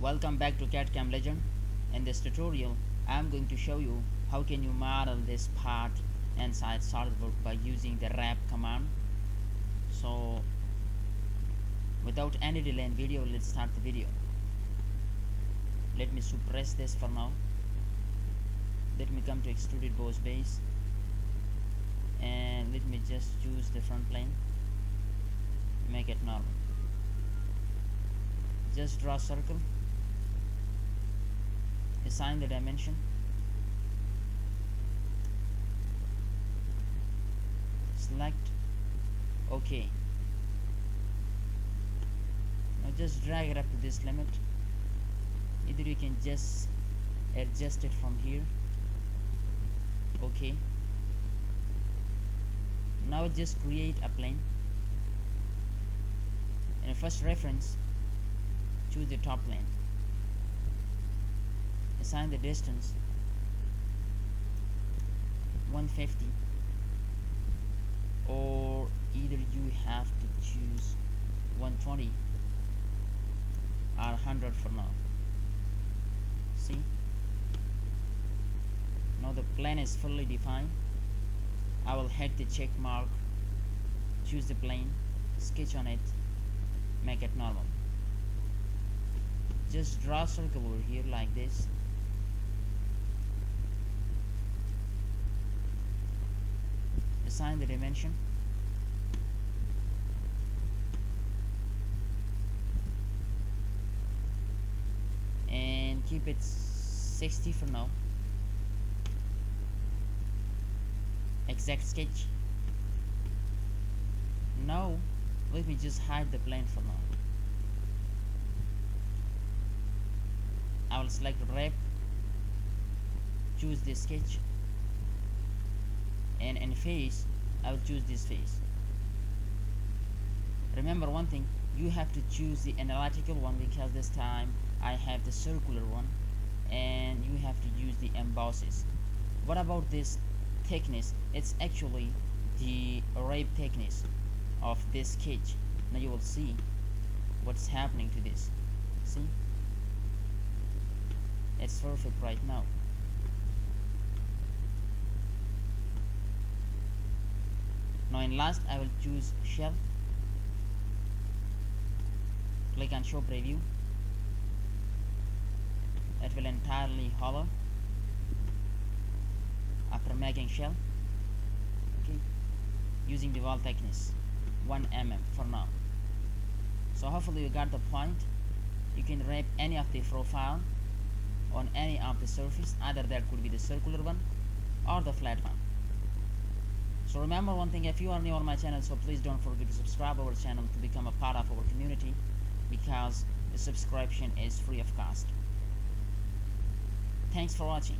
Welcome back to CAD/CAM Legend. In this tutorial, I am going to show you how can you model this part inside SolidWorks by using the wrap command. So without any delay in video, let's start the video. Let me suppress this for now. Let me come to extruded boss base and let me just choose the front plane, make it normal. Just draw a circle, assign the dimension, select OK. Now just drag it up to this limit. Either you can just adjust it from here. OK. Now just create a plane. In first reference, choose the top plane. Assign the distance 150, or either you have to choose 120 or 100 for now. See, now the plane is fully defined. I will hit the check mark, choose the plane, sketch on it, make it normal. Just draw a circle over here like this. Assign the dimension. And keep it 60 for now. Exact sketch. Now let me just hide the plane for now. I will select wrap, choose this sketch, and in face I will choose this face. Remember one thing, you have to choose the analytical one because this time I have the circular one, and you have to use the embosses. What about this thickness? It's actually the wrap thickness of this sketch. Now you will see what's happening to this. See, it's perfect right now. Now in last I will choose shell, click on show preview. It will entirely hollow after making shell. Okay, using the wall thickness 1 mm for now. So hopefully you got the point. You can wrap any of the profile on any of the surface, either that could be the circular one or the flat one. So remember one thing, if you are new on my channel, so please don't forget to subscribe our channel to become a part of our community, because the subscription is free of cost. Thanks for watching.